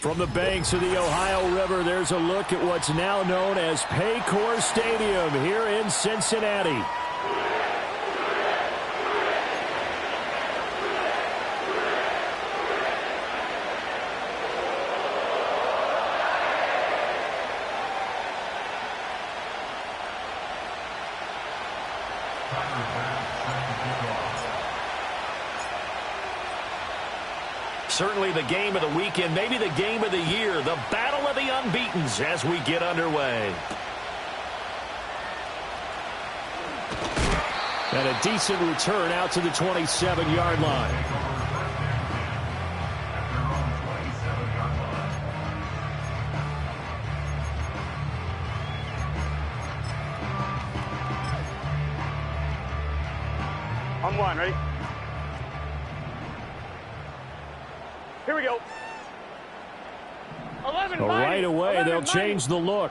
From the banks of the Ohio River, there's a look at what's now known as Paycor Stadium here in Cincinnati. Certainly the game of the weekend, maybe the game of the year, the battle of the unbeatens as we get underway. And a decent return out to the 27-yard line. On one, ready? Here we go. 11, so right away, they'll change the look.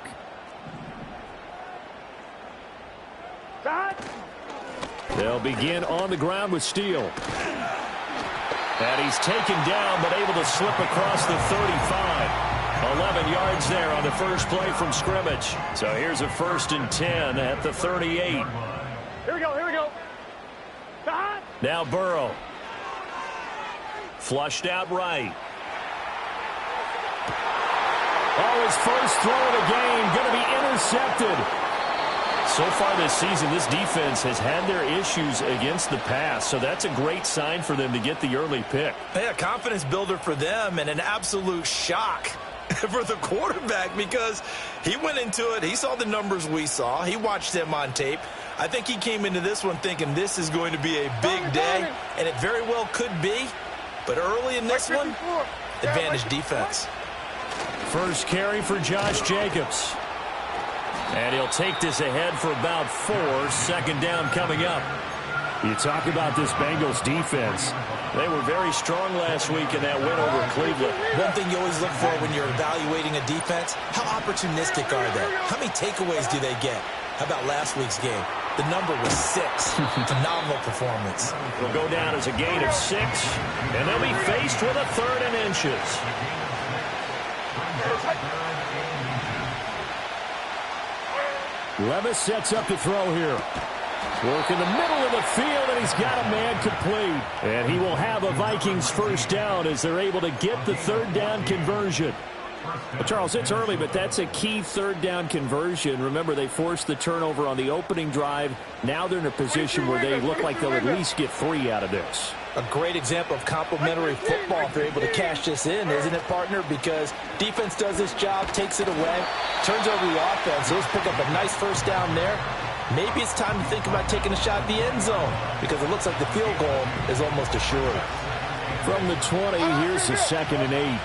They'll begin on the ground with Steele. And he's taken down, but able to slip across the 35. 11 yards there on the first play from scrimmage. So here's a 1st and 10 at the 38. Here we go, here we go. Now Burrow. Flushed out right. Oh, his first throw of the game going to be intercepted. So far this season, this defense has had their issues against the pass, so that's a great sign for them to get the early pick. Yeah, confidence builder for them and an absolute shock for the quarterback because he went into it. He saw the numbers we saw. He watched them on tape. I think he came into this one thinking this is going to be a big day, and it very well could be. But early in this one, advantage defense. First carry for Josh Jacobs. And he'll take this ahead for about 4. 2nd down coming up. You talk about this Bengals defense. They were very strong last week in that win over Cleveland. One thing you always look for when you're evaluating a defense, how opportunistic are they? How many takeaways do they get? How about last week's game? The number was 6. Phenomenal performance. Will go down as a gain of 6, and they'll be faced with a 3rd and inches. Levis sets up to throw here. Work in the middle of the field, and he's got a man complete. And he will have a Vikings first down as they're able to get the 3rd down conversion. Well, Charles, it's early, but that's a key 3rd down conversion. Remember, they forced the turnover on the opening drive. Now they're in a position where they look like they'll at least get 3 out of this. A great example of complementary football if they're able to cash this in, isn't it, partner? Because defense does this job, takes it away, turns over the offense. They'll pick up a nice first down there. Maybe it's time to think about taking a shot at the end zone because it looks like the field goal is almost assured. From the 20, here's the 2nd and 8.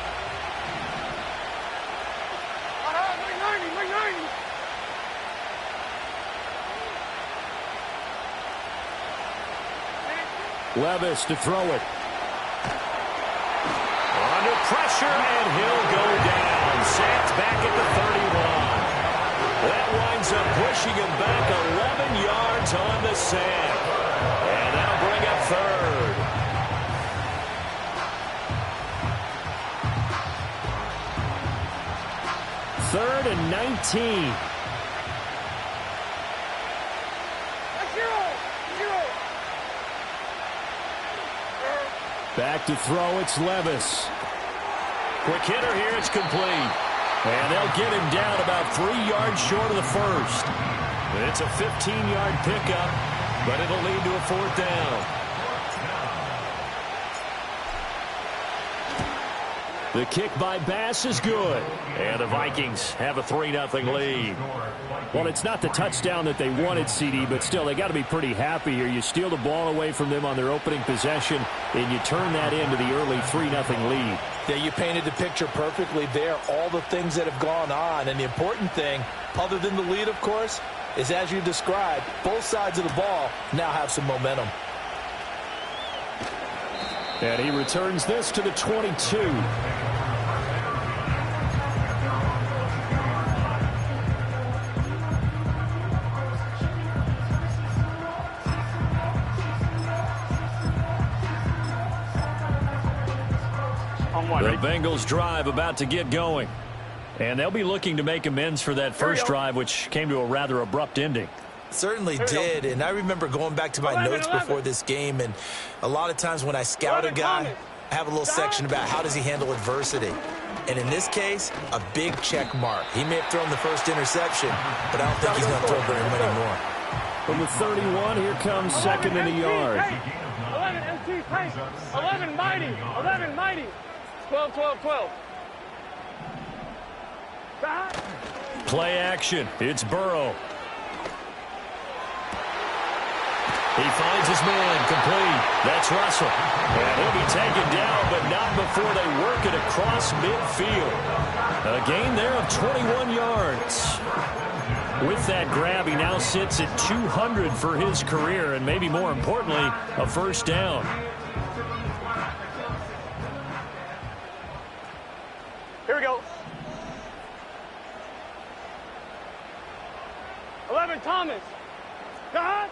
Levis to throw it. Under pressure, and he'll go down. Sacked back at the 31. That winds up pushing him back 11 yards on the sack. And that'll bring up 3rd. Third and 19. Back to throw, it's Levis. Quick hitter here, it's complete. And they'll get him down about 3 yards short of the first. It's a 15-yard pickup, but it'll lead to a 4th down. The kick by Bass is good. And the Vikings have a 3-0 lead. Well, it's not the touchdown that they wanted, CD, but still, they got to be pretty happy here. You steal the ball away from them on their opening possession, and you turn that into the early 3-0 lead. Yeah, you painted the picture perfectly there, all the things that have gone on. And the important thing, other than the lead, of course, is as you described, both sides of the ball now have some momentum. And he returns this to the 22. On one, The ready? Bengals drive about to get going. And they'll be looking to make amends for that first drive, which came to a rather abrupt ending. Certainly did, and I remember going back to my notes before this game, and a lot of times when I scout a guy, I have a little section about how does he handle adversity. And in this case, a big check mark. He may have thrown the first interception, but I don't think he's going to throw very many more. From the 31, here comes second and a yard. 11 MT pace. 11 mighty. 11 mighty. 12, 12, 12. Play action. It's Burrow. He finds his man, complete. That's Russell. And he'll be taken down, but not before they work it across midfield. A gain there of 21 yards. With that grab, he now sits at 200 for his career, and maybe more importantly, a first down. Here we go. 11 Thomas. Got.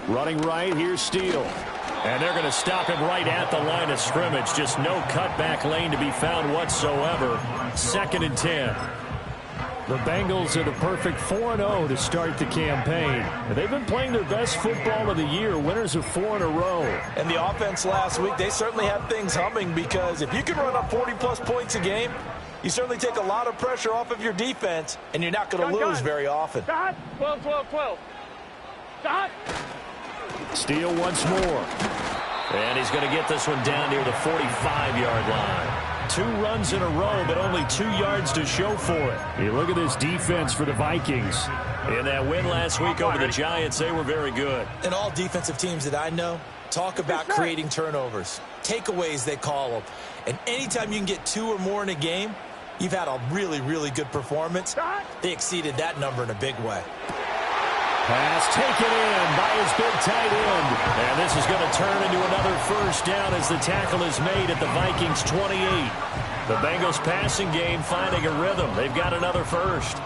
Running right, here's Steele. And they're going to stop him right at the line of scrimmage. Just no cutback lane to be found whatsoever. 2nd and 10. The Bengals are the perfect 4-0 to start the campaign. They've been playing their best football of the year, winners of 4 in a row. And the offense last week, they certainly have things humming, because if you can run up 40-plus points a game, you certainly take a lot of pressure off of your defense, and you're not going to lose very often. 12, 12, 12. Stop. Steele once more. And he's going to get this one down near the 45-yard line. 2 runs in a row, but only 2 yards to show for it. You look at this defense for the Vikings. In that win last week over the Giants, they were very good. And all defensive teams that I know talk about creating turnovers. Takeaways, they call them. And anytime you can get 2 or more in a game, you've had a really, really good performance. They exceeded that number in a big way. Pass taken in by his big tight end. And this is going to turn into another first down as the tackle is made at the Vikings 28. The Bengals passing game finding a rhythm. They've got another first.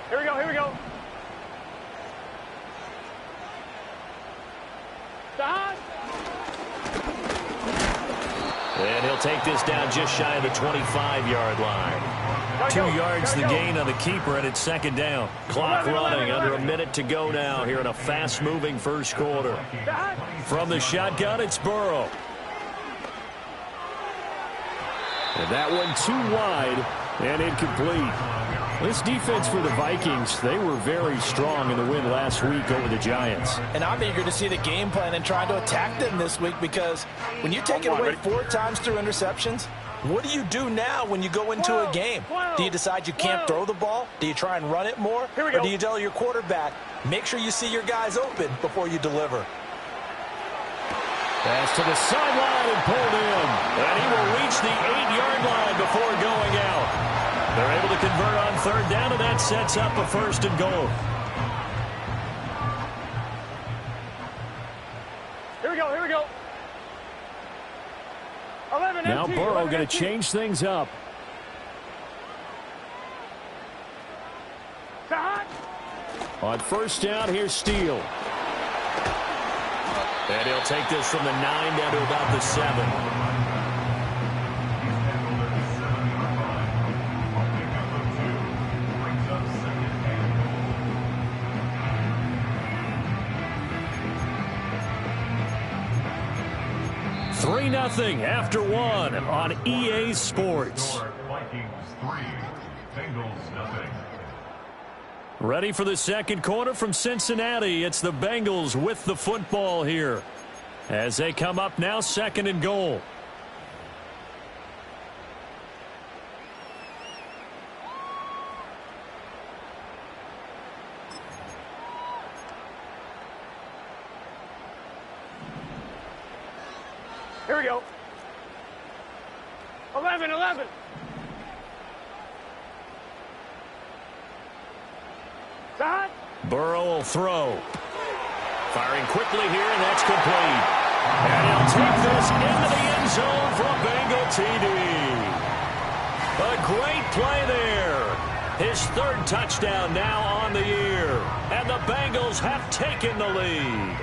Here we go, here we go. Stop. And he'll take this down just shy of the 25-yard line. 2 yards the gain on the keeper, and it's 2nd down. Clock running, under a minute to go now here in a fast-moving first quarter. From the shotgun, it's Burrow. And that one too wide and incomplete. This defense for the Vikings, they were very strong in the win last week over the Giants. And I'm eager to see the game plan and trying to attack them this week, because when you take it away 4 times through interceptions, what do you do now when you go into a game? Do you decide you can't throw the ball? Do you try and run it more? Or do you tell your quarterback, make sure you see your guys open before you deliver? Pass to the sideline and pulled in. And he will reach the 8-yard line before going out. They're able to convert on 3rd down, and that sets up a 1st and goal. Here we go, here we go. 11 Now MT, Burrow 11 going to MT. change things up. Stop. On 1st down, here's Steele. And he'll take this from the 9 down to about the 7. Nothing after 1 on EA Sports. Ready for the 2nd quarter from Cincinnati. It's the Bengals with the football here as they come up now 2nd and goal. Here we go. 11, 11. Stop. Burrow will throw. Firing quickly here, and that's complete. And he'll take this into the end zone for a Bengal TD. A great play there. His 3rd touchdown now on the year. And the Bengals have taken the lead.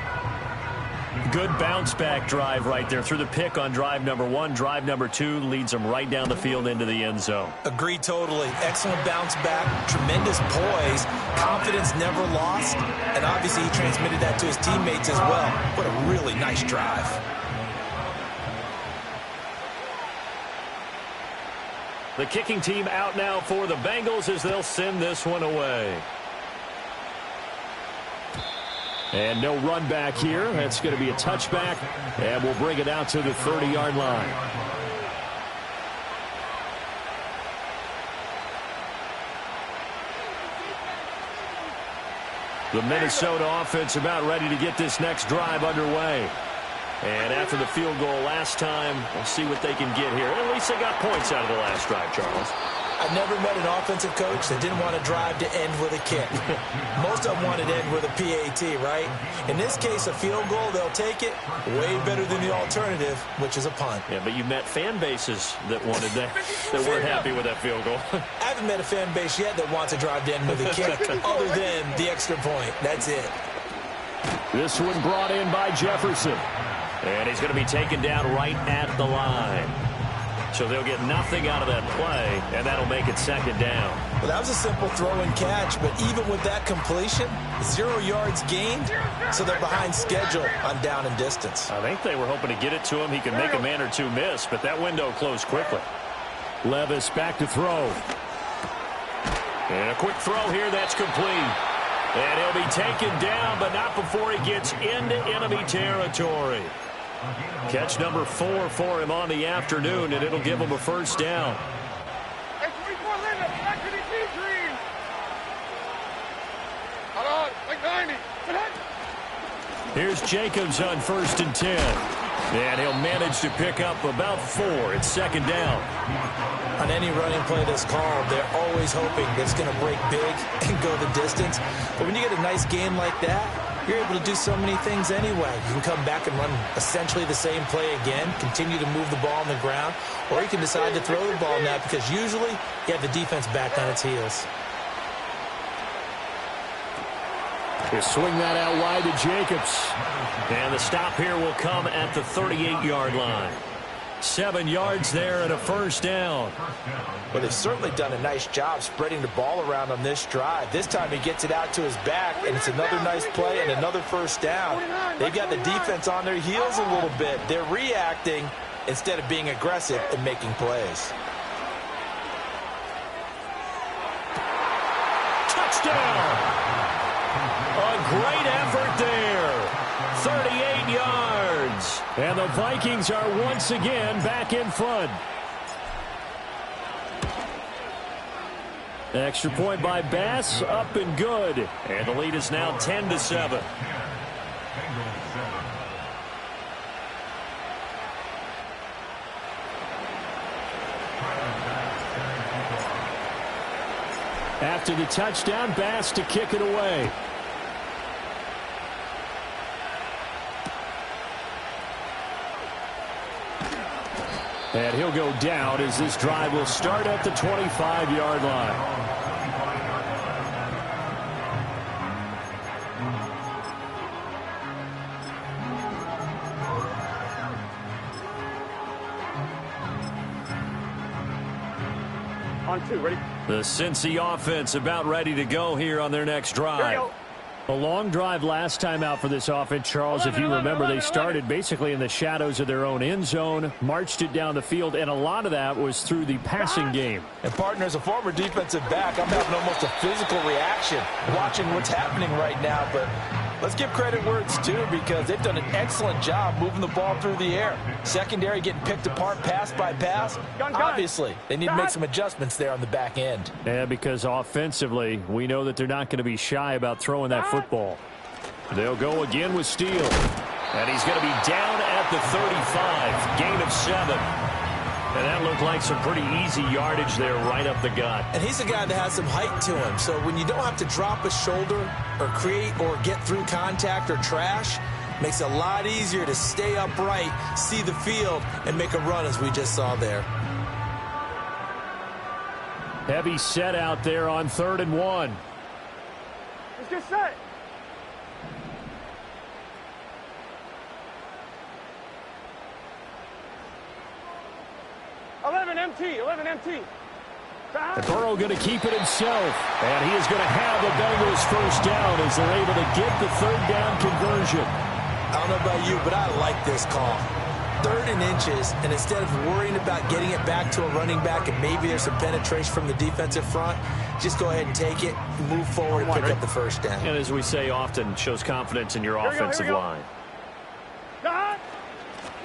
good bounce-back drive right there through the pick on drive number 1. Drive number 2 leads them right down the field into the end zone. Agreed totally. Excellent bounce back, tremendous poise, confidence never lost, and obviously he transmitted that to his teammates as well. What a really nice drive. The kicking team out now for the Bengals as they'll send this one away. And no run back here. That's going to be a touchback, and we'll bring it out to the 30-yard line. The Minnesota offense about ready to get this next drive underway. And after the field goal last time, we'll see what they can get here. At least they got points out of the last drive, Charles. I've never met an offensive coach that didn't want to drive to end with a kick. Most of them wanted to end with a PAT, right? In this case, a field goal, they'll take it. Way better than the alternative, which is a punt. Yeah, but you met fan bases that wanted that weren't happy with that field goal. I haven't met a fan base yet that wants to drive to end with a kick other than the extra point. That's it. This one brought in by Jefferson. And he's going to be taken down right at the line. So they'll get nothing out of that play, and that'll make it second down. Well, that was a simple throw and catch, but even with that completion, 0 yards gained, so they're behind schedule on down and distance. I think they were hoping to get it to him. He could make a man or two miss, but that window closed quickly. Levis back to throw. And a quick throw here, that's complete. And he'll be taken down, but not before he gets into enemy territory. Catch number 4 for him on the afternoon, and it'll give him a first down. Here's Jacobs on 1st and 10. And he'll manage to pick up about 4. It's second down. On any running play that's called, they're always hoping that it's going to break big and go the distance. But when you get a nice game like that, you're able to do so many things anyway. You can come back and run essentially the same play again, continue to move the ball on the ground, or you can decide to throw the ball now because usually you have the defense back on its heels. They swing that out wide to Jacobs. And the stop here will come at the 38-yard line. 7 yards there and a first down. Well, they've certainly done a nice job spreading the ball around on this drive. This time he gets it out to his back, and it's another nice play and another first down. They've got the defense on their heels a little bit. They're reacting instead of being aggressive and making plays. Touchdown! A great effort there. 38 yards. And the Vikings are once again back in front. Extra point by Bass, up and good. And the lead is now 10-7. After the touchdown, Bass to kick it away. And he'll go down as this drive will start at the 25-yard line. On 2, ready? The Cincy offense about ready to go here on their next drive. A long drive last time out for this offense, Charles. If you remember, they started basically in the shadows of their own end zone, marched it down the field, and a lot of that was through the passing game. And, partner, as a former defensive back, I'm having almost a physical reaction watching what's happening right now. But let's give credit where it's due because they've done an excellent job moving the ball through the air. Secondary getting picked apart pass by pass. Obviously, they need to make some adjustments there on the back end. Yeah, because offensively, we know that they're not going to be shy about throwing that football. They'll go again with Steele. And he's going to be down at the 35. Gain of 7. And that looked like some pretty easy yardage there right up the gut. And he's a guy that has some height to him. So when you don't have to drop a shoulder or create or get through contact or trash, makes it a lot easier to stay upright, see the field, and make a run as we just saw there. Heavy set out there on 3rd and 1. Let's get set. 11 MT. 11 MT. And Burrow going to keep it himself. And he is going to have the Bengals first down as they're able to get the third down conversion. I don't know about you, but I like this call. 3rd and inches, and instead of worrying about getting it back to a running back and maybe there's some penetration from the defensive front, just go ahead and take it, move forward, and pick up the first down. And as we say often, shows confidence in your offensive line.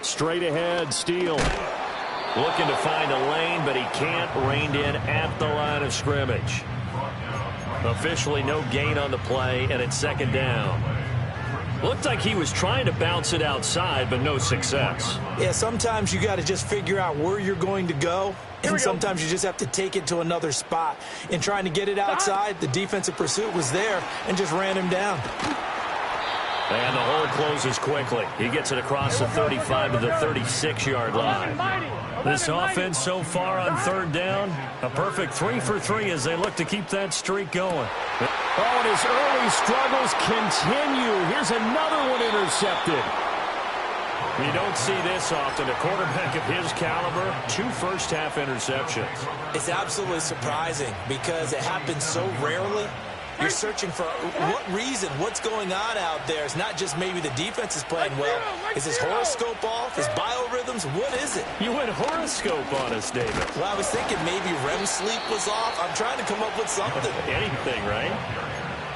Straight ahead, Steele. Looking to find a lane, but he can't. Reined in at the line of scrimmage. Officially no gain on the play, and it's 2nd down. Looked like he was trying to bounce it outside, but no success. Yeah, sometimes you got to just figure out where you're going to go, and sometimes you just have to take it to another spot. In trying to get it outside, the defensive pursuit was there and just ran him down. And the hole closes quickly. He gets it across the 35 to the 36-yard line. This offense so far on 3rd down, a perfect 3 for 3 as they look to keep that streak going. Oh, and his early struggles continue. Here's another one intercepted. You don't see this often. A quarterback of his caliber, 2 first-half interceptions. It's absolutely surprising because it happens so rarely. You're searching for what reason, what's going on out there. It's not just maybe the defense is playing well. Is his horoscope off? His biorhythms? What is it? You went horoscope on us, David. Well, I was thinking maybe REM sleep was off. I'm trying to come up with something. Anything, right?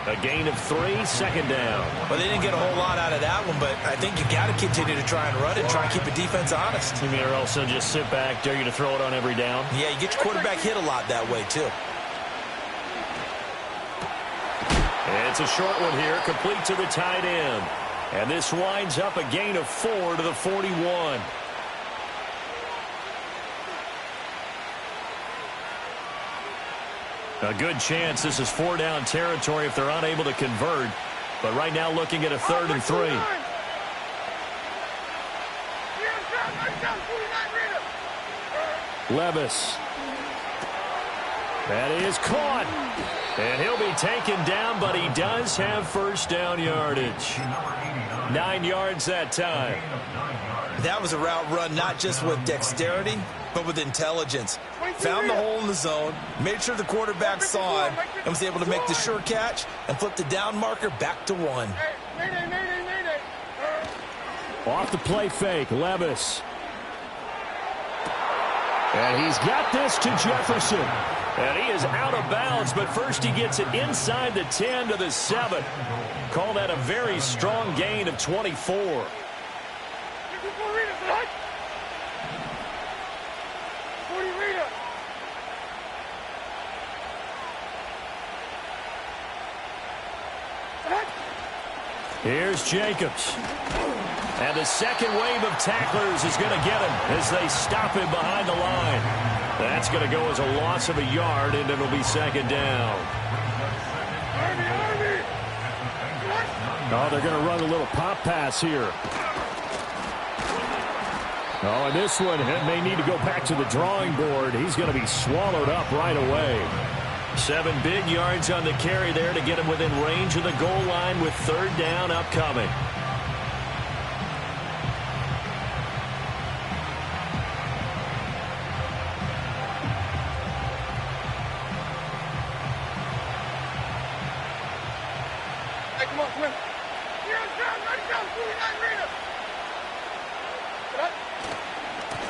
A gain of 3, 2nd down. Well, they didn't get a whole lot out of that one, but I think you got to continue to try and run it and try and keep the defense honest. You mean or else they'll just sit back, dare you to throw it on every down? Yeah, you get your quarterback hit a lot that way, too. It's a short one here, complete to the tight end. And this winds up a gain of 4 to the 41. A good chance this is 4-down territory if they're unable to convert. But right now looking at a 3rd and 3. Levis. That is caught. And he'll be taken down, but he does have first down yardage. 9 yards that time. That was a route run not just with dexterity, but with intelligence. Found the hole in the zone, made sure the quarterback saw him, and was able to make the sure catch and flip the down marker back to 1. Off the play fake, Levis. And he's got this to Jefferson. And he is out of bounds, but first he gets it inside the 10 to the 7. Call that a very strong gain of 24. Here's Jacobs. And the second wave of tacklers is going to get him as they stop him behind the line. That's going to go as a loss of a yard, and it'll be 2nd down. Oh, they're going to run a little pop pass here. Oh, and this one may need to go back to the drawing board. He's going to be swallowed up right away. 7 big yards on the carry there to get him within range of the goal line with 3rd down upcoming.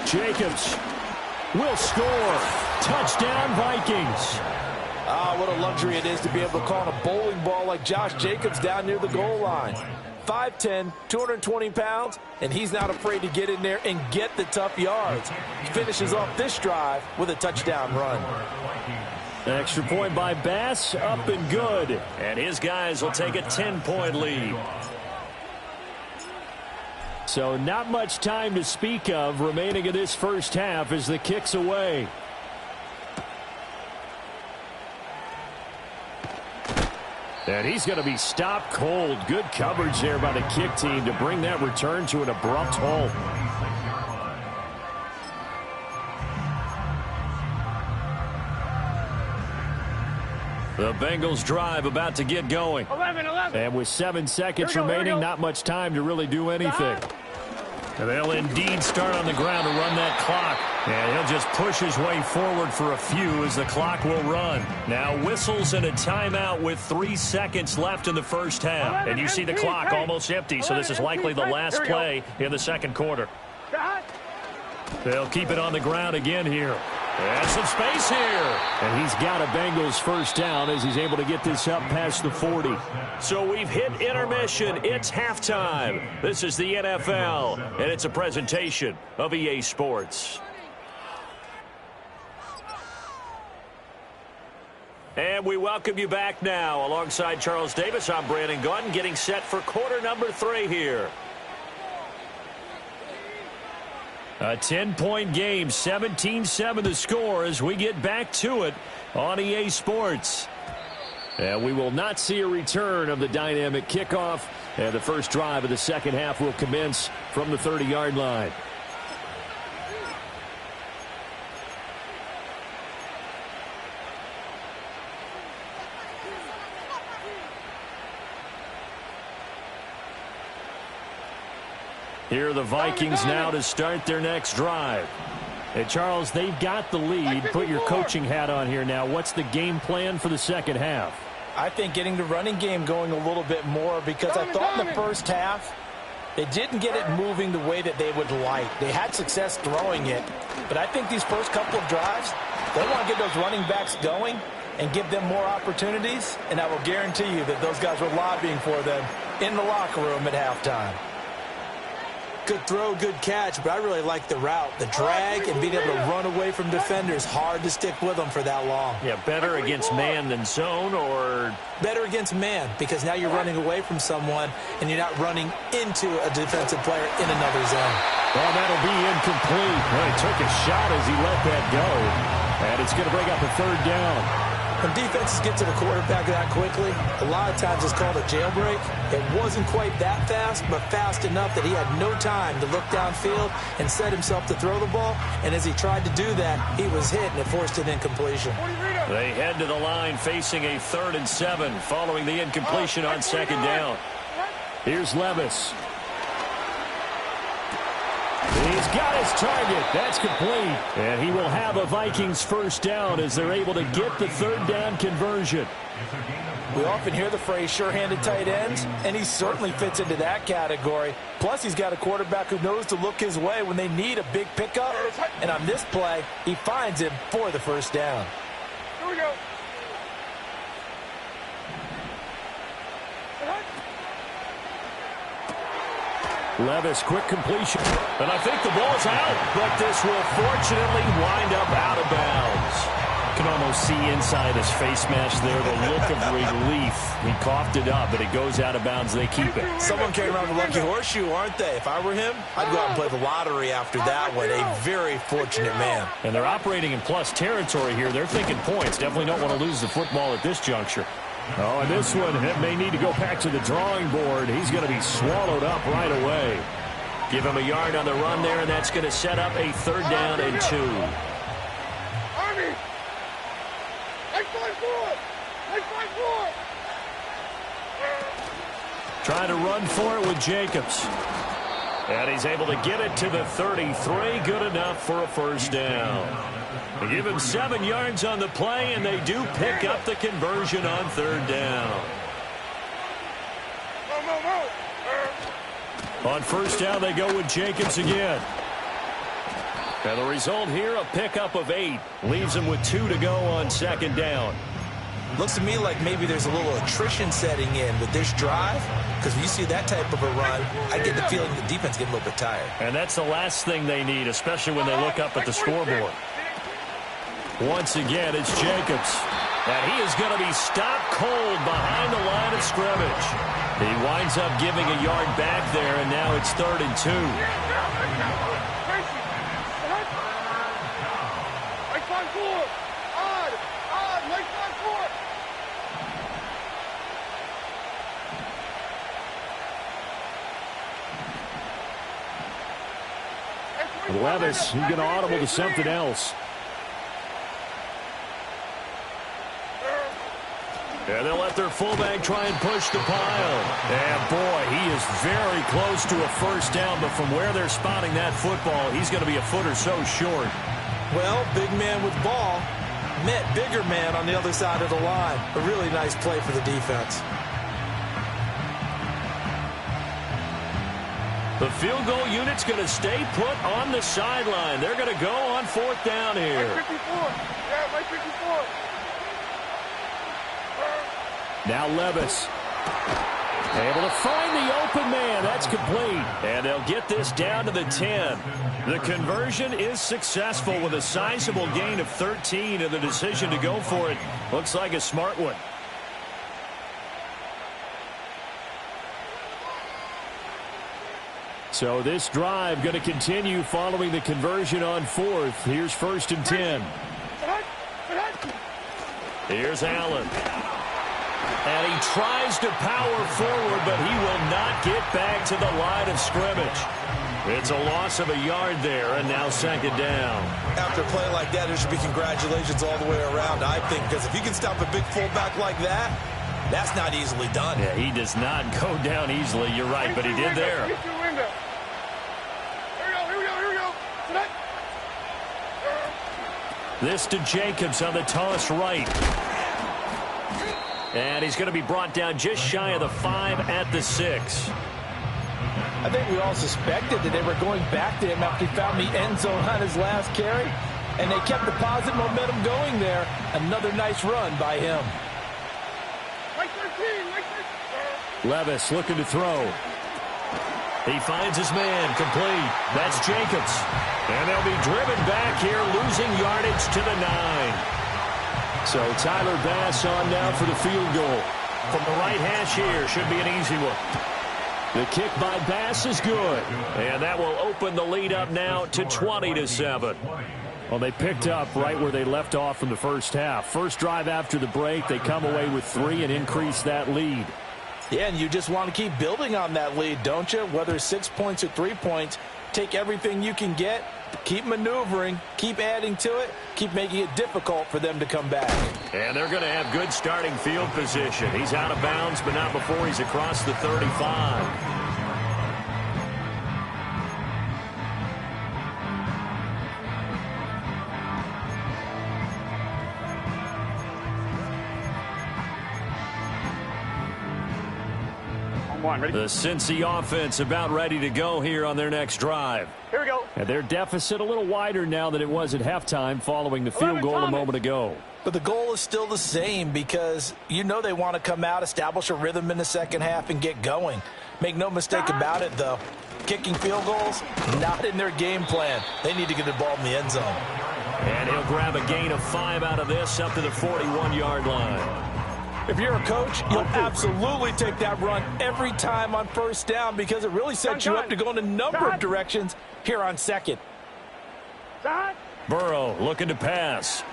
Jacobs will score. Touchdown, Vikings. Ah, what a luxury it is to be able to call on a bowling ball like Josh Jacobs down near the goal line. 5'10", 220 pounds, and he's not afraid to get in there and get the tough yards. He finishes off this drive with a touchdown run. An extra point by Bass, up and good. And his guys will take a 10-point lead. So not much time to speak of remaining in this first half as the kick's away. And he's going to be stopped cold. Good coverage there by the kick team to bring that return to an abrupt halt. The Bengals drive about to get going. 11. And with 7 seconds remaining, not much time to really do anything. And they'll indeed start on the ground to run that clock. And he'll just push his way forward for a few as the clock will run. Now whistles and a timeout with 3 seconds left in the first half. And you see the clock almost empty, so this is likely the last play in the second quarter. They'll keep it on the ground again here. And some space here. And he's got a Bengals first down as he's able to get this up past the 40. So we've hit intermission. It's halftime. This is the NFL, and it's a presentation of EA Sports. And we welcome you back now. Alongside Charles Davis, I'm Brandon Gaudin, getting set for quarter number 3 here. A 10-point game, 17-7 the score as we get back to it on EA Sports. And we will not see a return of the dynamic kickoff. And the first drive of the second half will commence from the 30-yard line. Here are the Vikings now to start their next drive. And Charles, they've got the lead. Put your coaching hat on here now. What's the game plan for the second half? I think getting the running game going a little bit more, because I thought in the first half they didn't get it moving the way that they would like. They had success throwing it, but I think these first couple of drives, they want to get those running backs going and give them more opportunities, and I will guarantee you that those guys were lobbying for them in the locker room at halftime. Good throw, good catch, but I really like the route. The drag and being able to run away from defenders, hard to stick with them for that long. Yeah, better against man than zone, or? Better against man, because now you're running away from someone and you're not running into a defensive player in another zone. Well, that'll be incomplete. Well, he took a shot as he let that go. And it's going to bring up a third down. When defenses get to the quarterback that quickly, a lot of times it's called a jailbreak. It wasn't quite that fast, but fast enough that he had no time to look downfield and set himself to throw the ball. And as he tried to do that, he was hit, and it forced an incompletion. They head to the line facing a 3rd and 7 following the incompletion on second down. Here's Levis. He's got his target. That's complete. And he will have a Vikings first down as they're able to get the 3rd down conversion. We often hear the phrase sure-handed tight ends, and he certainly fits into that category. Plus, he's got a quarterback who knows to look his way when they need a big pickup. And on this play, he finds him for the first down. Here we go. Levis, quick completion. And I think the ball's out, but this will fortunately wind up out of bounds. You can almost see inside his face mask there the look of relief. He coughed it up, but it goes out of bounds. They keep it. Someone carrying around the lucky horseshoe, aren't they? If I were him, I'd go out and play the lottery after that one. A very fortunate man. And they're operating in plus territory here. They're thinking points. Definitely don't want to lose the football at this juncture. Oh, and this one may need to go back to the drawing board. He's going to be swallowed up right away. Give him a yard on the run there, and that's going to set up a 3rd down and 2. Army! Like 5-4! Like 5-4! Trying to run for it with Jacobs. And he's able to get it to the 33. Good enough for a first down. They give him 7 yards on the play, and they do pick up the conversion on 3rd down. On first down, they go with Jacobs again. And the result here, a pickup of 8. Leaves him with 2 to go on second down. Looks to me like maybe there's a little attrition setting in with this drive, because when you see that type of a run, I get the feeling the defense get a little bit tired. And that's the last thing they need, especially when they look up at the scoreboard. Once again, it's Jacobs. And he is going to be stopped cold behind the line of scrimmage. He winds up giving a yard back there, and now it's 3rd and 2. Like 5-4! Odd! Odd! Like 5-4! Levis, he's going to audible to something else. And they'll let their fullback try and push the pile. And, boy, he is very close to a first down, but from where they're spotting that football, he's going to be a foot or so short. Well, big man with ball met bigger man on the other side of the line. A really nice play for the defense. The field goal unit's going to stay put on the sideline. They're going to go on fourth down here. Right 54. Yeah, right 54. Now Levis. Able to find the open man. That's complete. And they'll get this down to the 10. The conversion is successful with a sizable gain of 13, and the decision to go for it looks like a smart one. So this drive going to continue following the conversion on fourth. Here's first and 10. Here's Allen. And he tries to power forward, but he will not get back to the line of scrimmage. It's a loss of a yard there, and now second down. After a play like that, there should be congratulations all the way around, I think, because if you can stop a big fullback like that, that's not easily done. Yeah, he does not go down easily. You're right, but he did there. Here we go. This to Jacobs on the toss right. And he's going to be brought down just shy of the 5 at the 6. I think we all suspected that they were going back to him after he found the end zone on his last carry, and they kept the positive momentum going there. Another nice run by him. Levis looking to throw. He finds his man, complete. That's Jacobs. And they'll be driven back here, losing yardage to the 9. So Tyler Bass on now for the field goal. From the right hash here, should be an easy one. The kick by Bass is good. And that will open the lead up now to 20-7. Well, they picked up right where they left off from the first half. First drive after the break, they come away with 3 and increase that lead. Yeah, and you just want to keep building on that lead, don't you? Whether it's 6 points or 3 points, take everything you can get, keep maneuvering, keep adding to it, keep making it difficult for them to come back. And they're going to have good starting field position. He's out of bounds, but not before he's across the 35. The Cincy offense about ready to go here on their next drive. Here we go. And their deficit a little wider now than it was at halftime following the field goal a moment ago. But the goal is still the same because you know they want to come out, establish a rhythm in the second half, and get going. Make no mistake about it, though. Kicking field goals, not in their game plan. They need to get the ball in the end zone. And he'll grab a gain of 5 out of this up to the 41-yard line. If you're a coach, you'll absolutely take that run every time on first down because it really sets you up to go in a number of directions here on second. Burrow looking to pass.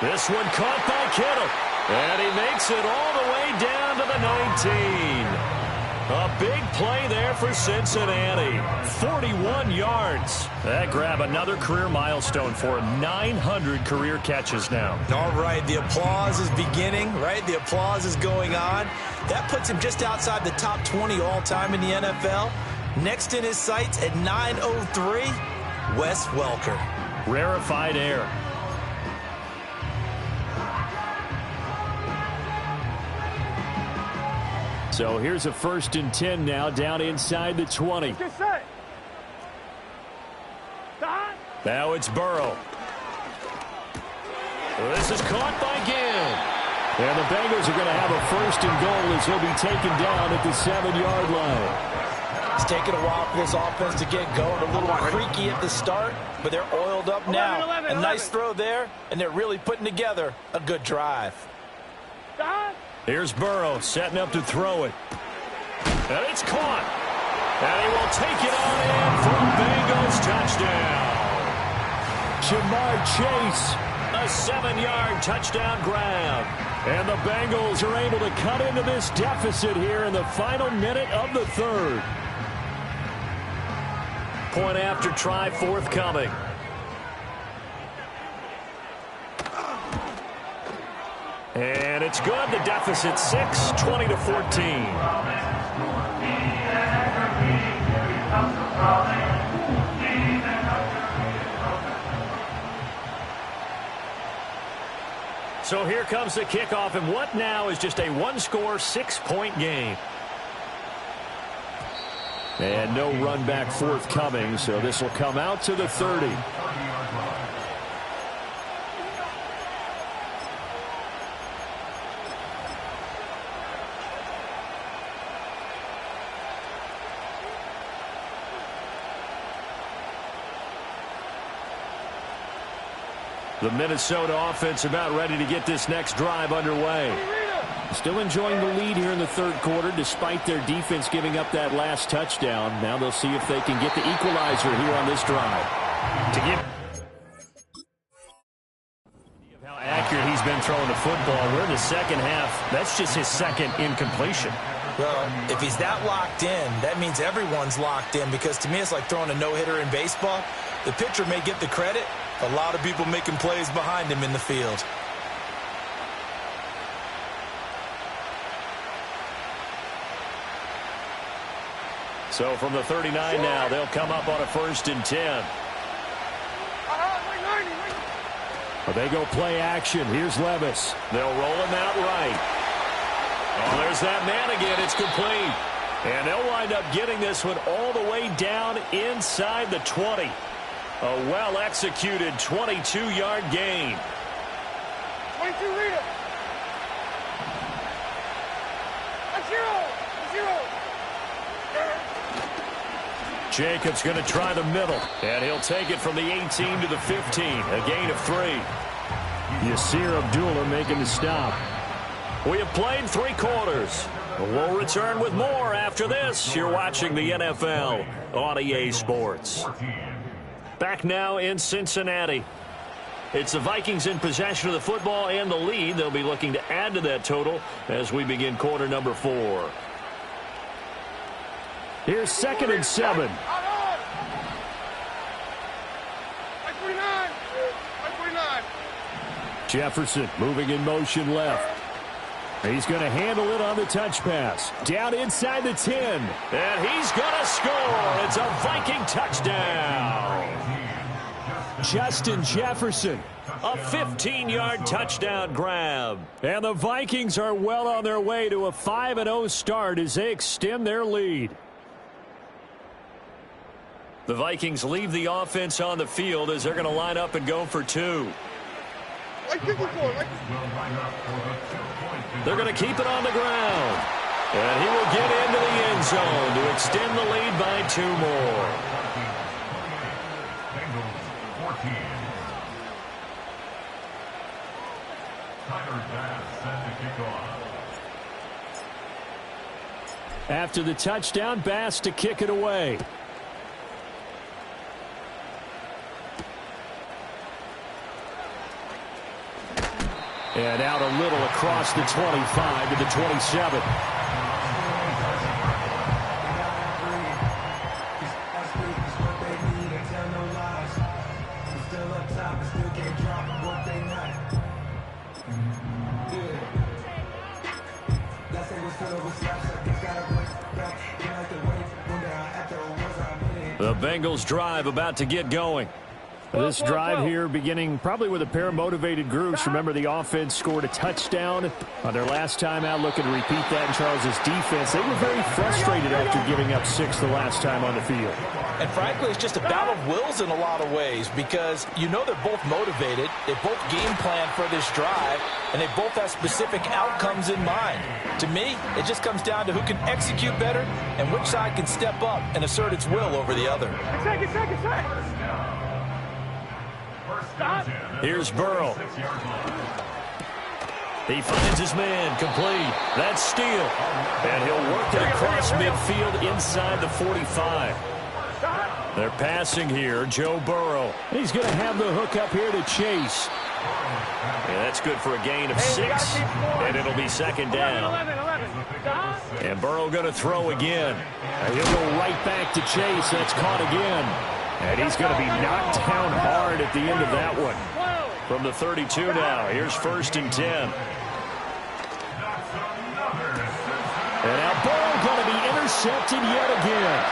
This one caught by Kittle. And he makes it all the way down to the 19. A big play there for Cincinnati. 41 yards. That grab another career milestone for him. 900 career catches now. All right, the applause is beginning, right? The applause is going on. That puts him just outside the top 20 all-time in the NFL. Next in his sights at 903, Wes Welker. Rarefied air. So here's a 1st and 10 now down inside the 20. Now it's Burrow. This is caught by Gill. And the Bengals are going to have a 1st and goal as he'll be taken down at the 7-yard line. It's taken a while for this offense to get going. A little creaky at the start, but they're oiled up now. 11. A nice throw there, and they're really putting together a good drive. Here's Burrow setting up to throw it. And it's caught. And he will take it on in for a Bengals touchdown. Jamar Chase, a 7-yard touchdown grab. And the Bengals are able to cut into this deficit here in the final minute of the 3rd. Point after try forthcoming. And it's good. The deficit 6, 20-14. So here comes the kickoff, and what now is just a one-score, 6-point game. And no run back forthcoming, so this will come out to the 30. The Minnesota offense about ready to get this next drive underway. Still enjoying the lead here in the third quarter despite their defense giving up that last touchdown. Now they'll see if they can get the equalizer here on this drive. To give how accurate he's been throwing the football. We're in the second half. That's just his second incompletion. Well, if he's that locked in, that means everyone's locked in, because to me it's like throwing a no-hitter in baseball. The pitcher may get the credit. A lot of people making plays behind him in the field. So from the 39 now, they'll come up on a 1st and 10. Well, they go play action. Here's Levis. They'll roll him out right. Oh, there's that man again. It's complete. And they'll wind up getting this one all the way down inside the 20. A well-executed 22-yard gain. 22 leader. Zero. Jacobs going to try the middle, and he'll take it from the 18 to the 15, a gain of 3. Yasir Abdullah making the stop. We have played 3 quarters. We'll return with more after this. You're watching the NFL on EA Sports. Back now in Cincinnati. It's the Vikings in possession of the football and the lead. They'll be looking to add to that total as we begin quarter number 4. Here's 2nd and 7. Jefferson moving in motion left. He's going to handle it on the touch pass. Down inside the 10. And he's going to score. It's a Viking touchdown. Justin Jefferson, a 15-yard touchdown grab. And the Vikings are well on their way to a 5-0 start as they extend their lead. The Vikings leave the offense on the field as they're going to line up and go for 2. They're going to keep it on the ground. And he will get into the end zone to extend the lead by 2 more. After the touchdown, Bass to kick it away. And out a little across the 25 to the 27. The Bengals drive about to get going. This drive here beginning probably with a pair of motivated groups. Remember, the offense scored a touchdown on their last time out, looking to repeat that in Charles' defense. They were very frustrated after giving up 6 the last time on the field. And frankly, it's just a battle of wills in a lot of ways, because you know they're both motivated, they both game plan for this drive, and they both have specific outcomes in mind. To me, it just comes down to who can execute better and which side can step up and assert its will over the other. Second. Here's Burrow. He finds his man, complete. That's Steele. And he'll work it across midfield inside the 45. They're passing here, Joe Burrow. He's going to have the hook up here to Chase. And that's good for a gain of 6, and it'll be 2nd down. And Burrow going to throw again. And he'll go right back to Chase. That's caught again. And he's going to be knocked down hard at the end of that one. From the 32 now, here's 1st and 10. And now ball going to be intercepted yet again.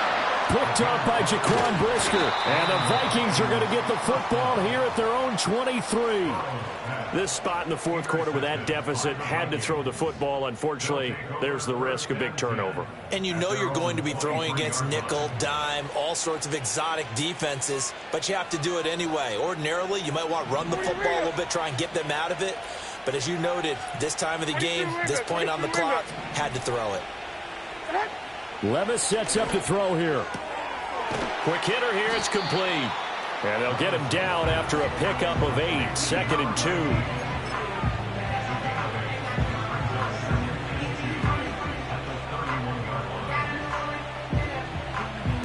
Picked up by Jaquan Brisker. And the Vikings are going to get the football here at their own 23. This spot in the fourth quarter with that deficit, had to throw the football. Unfortunately, there's the risk of big turnover. And you know you're going to be throwing against nickel, dime, all sorts of exotic defenses, but you have to do it anyway. Ordinarily, you might want to run the football a little bit, try and get them out of it. But as you noted, this time of the game, this point on the clock, had to throw it. Levis sets up to throw here. Quick hitter here, it's complete. And they'll get him down after a pickup of 8, 2nd and 2.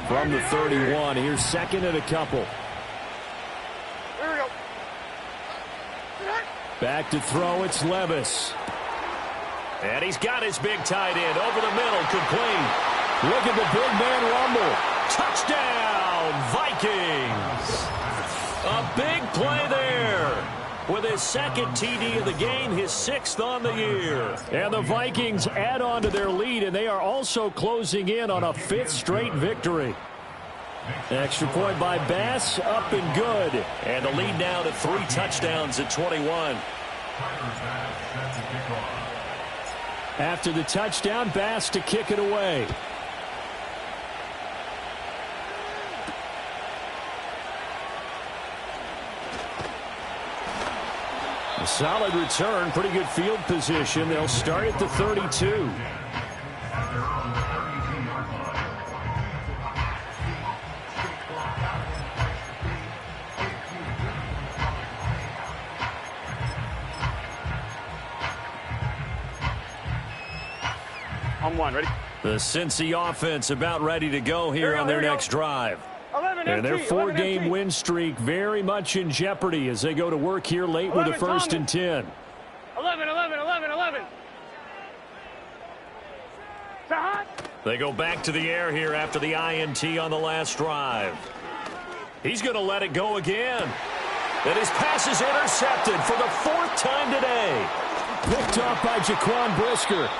From the 31, here's 2nd and a couple. Here we go. Back to throw, it's Levis. And he's got his big tight end over the middle, complete. Look at the big man rumble. Touchdown, Vikings. A big play there. With his 2nd TD of the game, his 6th on the year. And the Vikings add on to their lead, and they are also closing in on a 5th straight victory. Extra point by Bass, up and good. And the lead now to 3 touchdowns at 21. After the touchdown, Bass to kick it away. A solid return, pretty good field position. They'll start at the 32. On one, ready? The Cincy offense about ready to go here on their next drive. 11 And their empty, 4-game 11 win streak very much in jeopardy as they go to work here late with a 1st and 10. 11, 11, 11, 11. Sahat. They go back to the air here after the INT on the last drive. He's going to let it go again. And his pass is intercepted for the 4th time today. Picked up by Jaquan Brisker.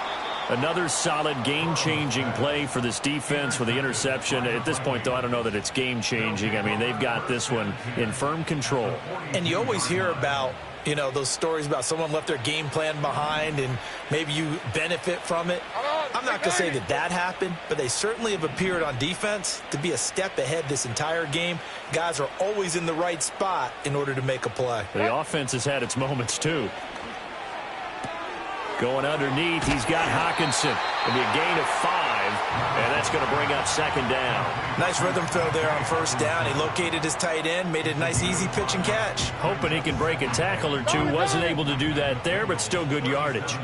Another solid game-changing play for this defense with the interception. At this point, though, I don't know that it's game-changing. I mean, they've got this one in firm control. And you always hear about, you know, those stories about someone left their game plan behind and maybe you benefit from it. I'm not going to say that that happened, but they certainly have appeared on defense to be a step ahead this entire game. Guys are always in the right spot in order to make a play. The offense has had its moments, too. Going underneath, he's got Hockenson. It'll be a gain of 5, and that's going to bring up 2nd down. Nice rhythm throw there on 1st down. He located his tight end, made it a nice, easy pitch and catch. Hoping he can break a tackle or two. Wasn't able to do that there, but still good yardage.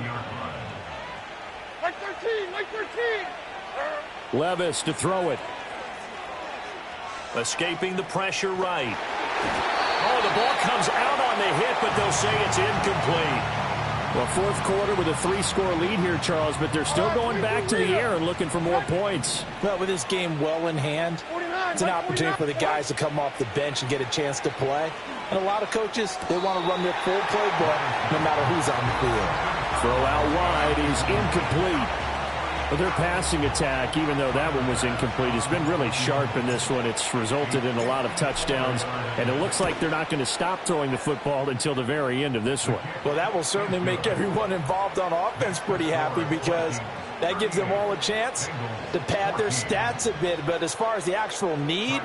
Like 13, like 13. Levis to throw it. Escaping the pressure right. Oh, the ball comes out on the hit, but they'll say it's incomplete. Well, 4th quarter with a 3-score lead here, Charles, but they're still going back to the air and looking for more points. Well, with this game well in hand, it's an opportunity for the guys to come off the bench and get a chance to play. And a lot of coaches, they want to run their full playbook no matter who's on the field. Throw out wide is incomplete. But their passing attack, even though that one was incomplete, has been really sharp in this one. It's resulted in a lot of touchdowns, and it looks like they're not going to stop throwing the football until the very end of this one. Well, that will certainly make everyone involved on offense pretty happy because that gives them all a chance to pad their stats a bit. But as far as the actual need,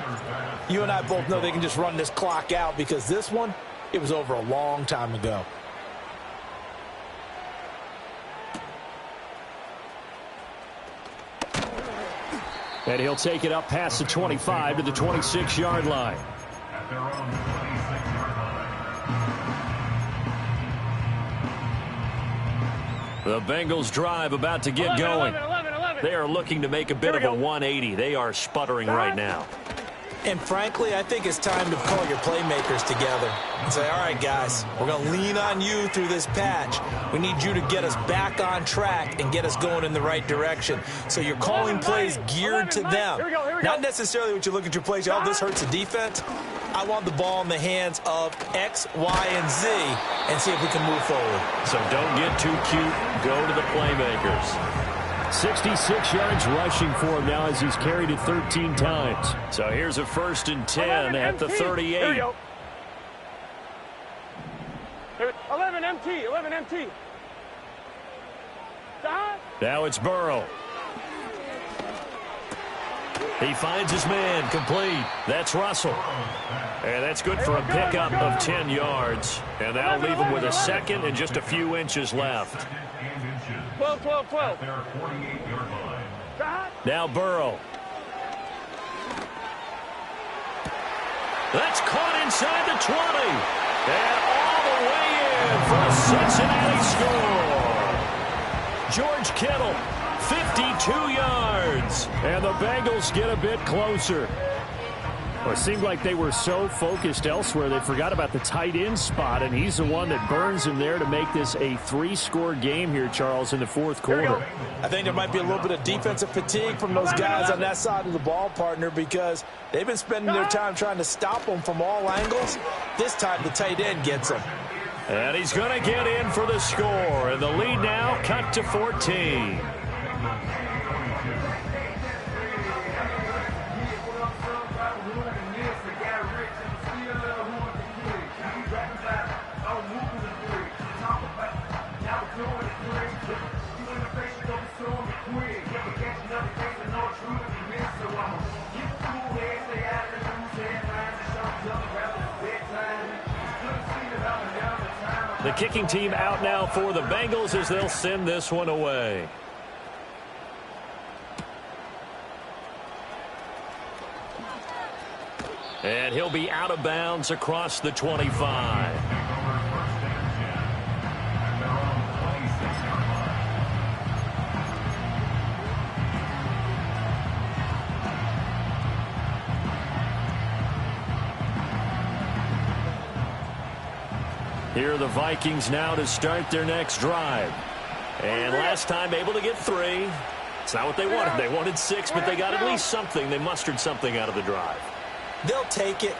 you and I both know they can just run this clock out because this one, it was over a long time ago. And he'll take it up past the 25 to the 26-yard line. The Bengals drive about to get going. 11. They are looking to make a bit of a 180. They are sputtering right now. And frankly, I think it's time to pull your playmakers together and say, all right, guys, we're going to lean on you through this patch. We need you to get us back on track and get us going in the right direction. So you're calling plays geared to them. Here we go. Not necessarily what you look at your plays, oh, this hurts the defense. I want the ball in the hands of X, Y, and Z and see if we can move forward. So don't get too cute. Go to the playmakers. 66 yards rushing for him now as he's carried it 13 times. So here's a 1st and 10 at the 38. Here we go. 11 MT, 11 MT. Now it's Burrow. He finds his man, complete. That's Russell. And that's good for a pickup of 10 yards. And that'll leave him with a second and just a few inches left. 12, 12, 12. Now Burrow. That's caught inside the 20. And all the way in for a Cincinnati score. George Kittle, 52 yards. And the Bengals get a bit closer. Well, it seemed like they were so focused elsewhere they forgot about the tight end spot, and he's the one that burns him there to make this a 3-score game here, Charles, in the 4th quarter. I think there might be a little bit of defensive fatigue from those guys on that side of the ball, partner, because they've been spending their time trying to stop them from all angles. This time the tight end gets them. And he's going to get in for the score, and the lead now cut to 14. The kicking team out now for the Bengals as they'll send this one away. And he'll be out of bounds across the 25. Here are the Vikings now to start their next drive. And last time able to get 3. It's not what they wanted. They wanted 6, but they got at least something. They mustered something out of the drive. They'll take it.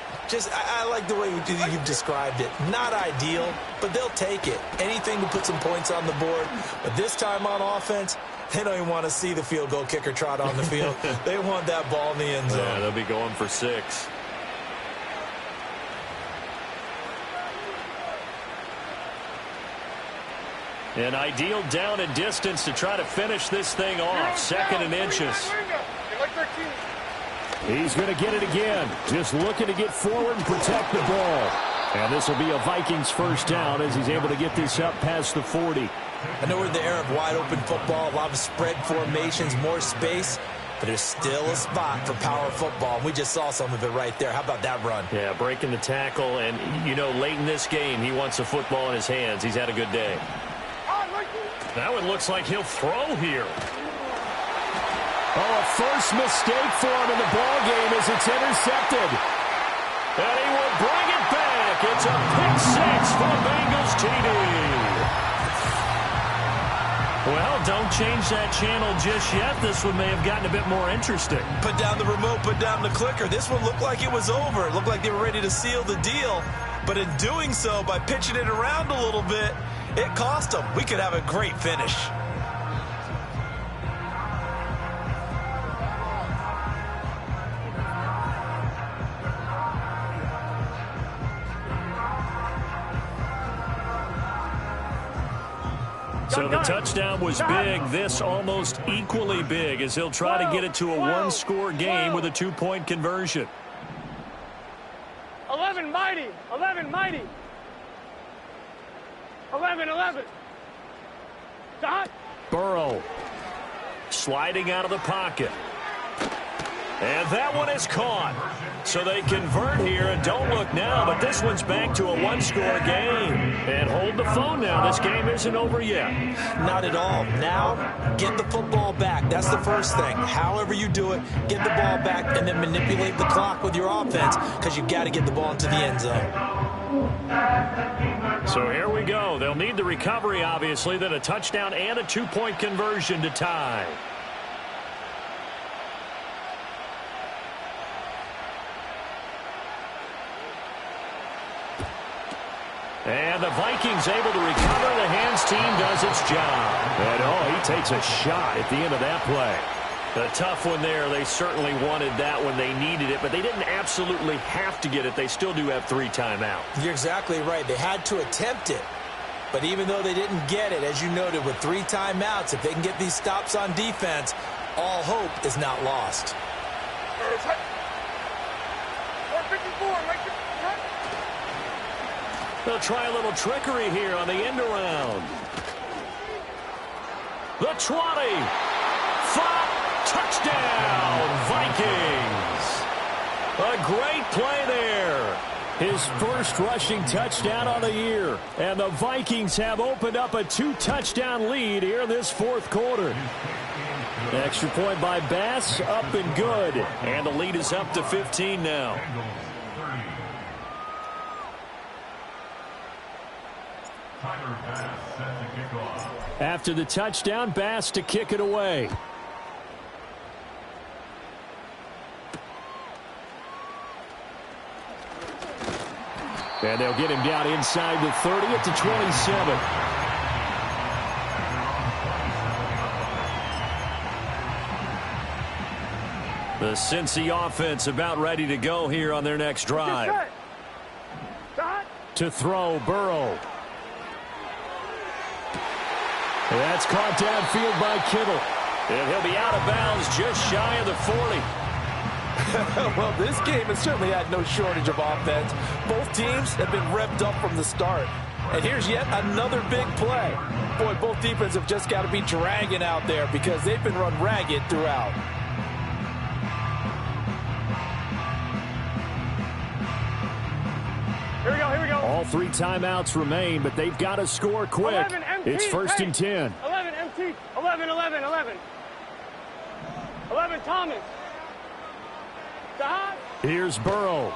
I like the way you've described it. Not ideal, but they'll take it. Anything to put some points on the board. But this time on offense, they don't even want to see the field goal kicker trot on the field. They want that ball in the end zone. Yeah, they'll be going for 6. An ideal down and distance to try to finish this thing off. 2nd and inches. He's going to get it again. Just looking to get forward and protect the ball. And this will be a Vikings 1st down as he's able to get this up past the 40. I know we're in the era of wide-open football, a lot of spread formations, more space, but there's still a spot for power football. We just saw some of it right there. How about that run? Yeah, breaking the tackle, and, you know, late in this game, he wants a football in his hands. He's had a good day. That one looks like he'll throw here. Oh, a first mistake for him in the ball game as it's intercepted. And he will bring it back. It's a pick 6 for the Bengals TD. Well, don't change that channel just yet. This one may have gotten a bit more interesting. Put down the remote, put down the clicker. This one looked like it was over. It looked like they were ready to seal the deal. But in doing so, by pitching it around a little bit, it cost them. We could have a great finish. So the touchdown was big. This almost equally big as he'll try to get it to a 1-score game with a 2-point conversion. 11 mighty. 11 mighty. 11, 11. Dot. Burrow sliding out of the pocket. And that one is caught. So they convert here, and don't look now, but this one's back to a 1-score game. And hold the phone now. This game isn't over yet. Not at all. Now, get the football back. That's the first thing. However you do it, get the ball back and then manipulate the clock with your offense because you've got to get the ball into the end zone. So here we go. They'll need the recovery, obviously, then a touchdown and a 2-point conversion to tie. And the Vikings able to recover. The hands team does its job. And, he takes a shot at the end of that play. A tough one there. They certainly wanted that when they needed it, but they didn't absolutely have to get it. They still do have 3 timeouts. You're exactly right. They had to attempt it. But even though they didn't get it, as you noted, with 3 timeouts, if they can get these stops on defense, all hope is not lost. 454, right there. They'll try a little trickery here on the end around. The 20. 5. Touchdown, Vikings. A great play there. His first rushing touchdown on the year. And the Vikings have opened up a 2-touchdown lead here in this fourth quarter. Extra point by Bass, up and good. And the lead is up to 15 now. After the touchdown, Bass to kick it away. And they'll get him down inside the 30 at the 27. The Cincy offense about ready to go here on their next drive. To throw, Burrow. That's caught downfield by Kittle. And he'll be out of bounds just shy of the 40. Well, this game has certainly had no shortage of offense. Both teams have been revved up from the start. And here's yet another big play. Boy, both defenses have just got to be dragging out there because they've been run ragged throughout. Here we go, here we go. All 3 timeouts remain, but they've got to score quick. 11 MT, it's first and 10. 11 MT, 11, 11, 11. 11 Thomas. Stop. Here's Burrow.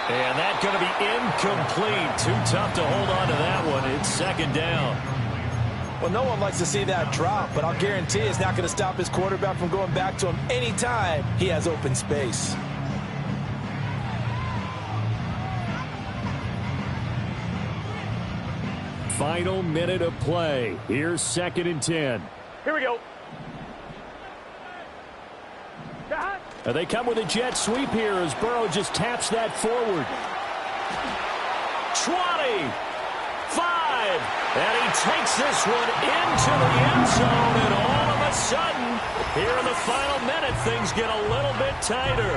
And that's going to be incomplete. Too tough to hold on to that one. It's second down. Well, no one likes to see that drop, but I'll guarantee it's not going to stop his quarterback from going back to him anytime he has open space. Final minute of play. Here's second and 10. Here we go. They come with a jet sweep here as Burrow just taps that forward. 20, 5, and he takes this one into the end zone, and all of a sudden, here in the final minute, things get a little bit tighter.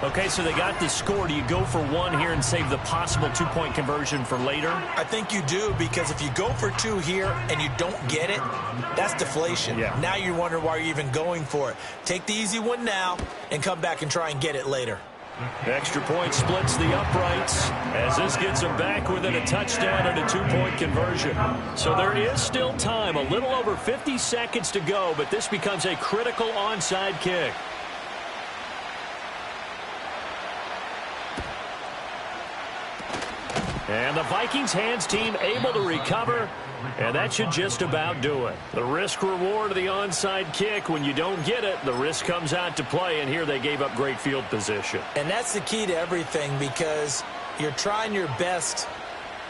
Okay, so they got the score. Do you go for one here and save the possible 2-point conversion for later? I think you do, because if you go for 2 here and you don't get it, that's deflation. Yeah. Now you wonder why you're even going for it. Take the easy one now and come back and try and get it later. Extra point splits the uprights as this gets them back within a touchdown and a 2-point conversion. So there is still time, a little over 50 seconds to go, but this becomes a critical onside kick. And the Vikings hands team able to recover, and that should just about do it. The risk reward of the onside kick, when you don't get it, the risk comes out to play, and here they gave up great field position. And that's the key to everything, because you're trying your best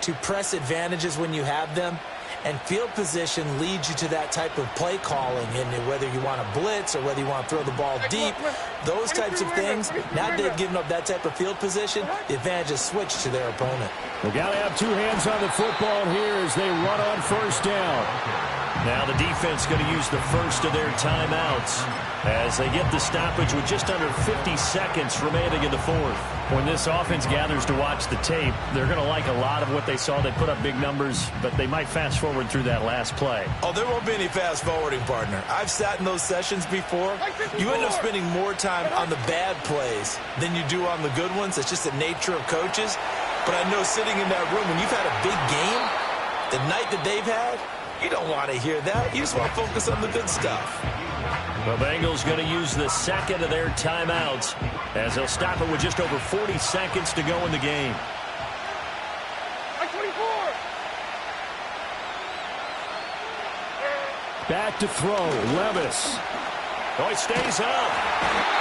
to press advantages when you have them, and field position leads you to that type of play calling, and whether you want to blitz or whether you want to throw the ball deep, those types of things. Now they've given up that type of field position, the advantage is switched to their opponent. They've got to have 2 hands on the football here as they run on first down. Now the defense going to use the first of their timeouts as they get the stoppage with just under 50 seconds remaining in the fourth. When this offense gathers to watch the tape, they're going to like a lot of what they saw. They put up big numbers, but they might fast forward through that last play. Oh, there won't be any fast forwarding, partner. I've sat in those sessions before. You end up spending more time on the bad plays than you do on the good ones. It's just the nature of coaches. But I know sitting in that room, when you've had a big game, the night that they've had, you don't want to hear that. You just want to focus on the good stuff. The Bengals going to use the second of their timeouts as they'll stop it with just over 40 seconds to go in the game. 24. Back to throw, Levis. Oh, he stays up.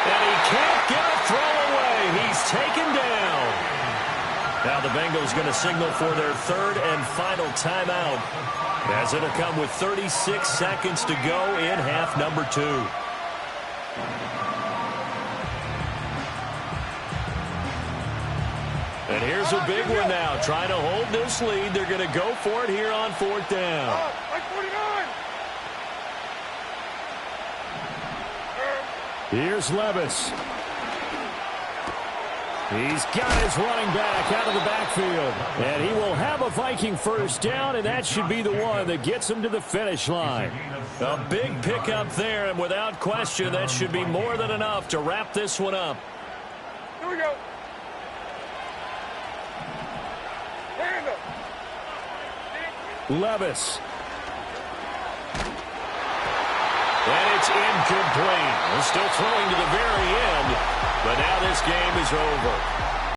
And he can't get a throw away. He's taken down. Now the Bengals going to signal for their third and final timeout, as it'll come with 36 seconds to go in half number 2. And here's a big one now. Trying to hold this lead. They're going to go for it here on 4th down. Like 49. Here's Levis. He's got his running back out of the backfield. And he will have a Viking first down, and that should be the one that gets him to the finish line. A big pickup there, and without question, that should be more than enough to wrap this one up. Here we go. Levis. And it's incomplete. We're still throwing to the very end, but now this game is over.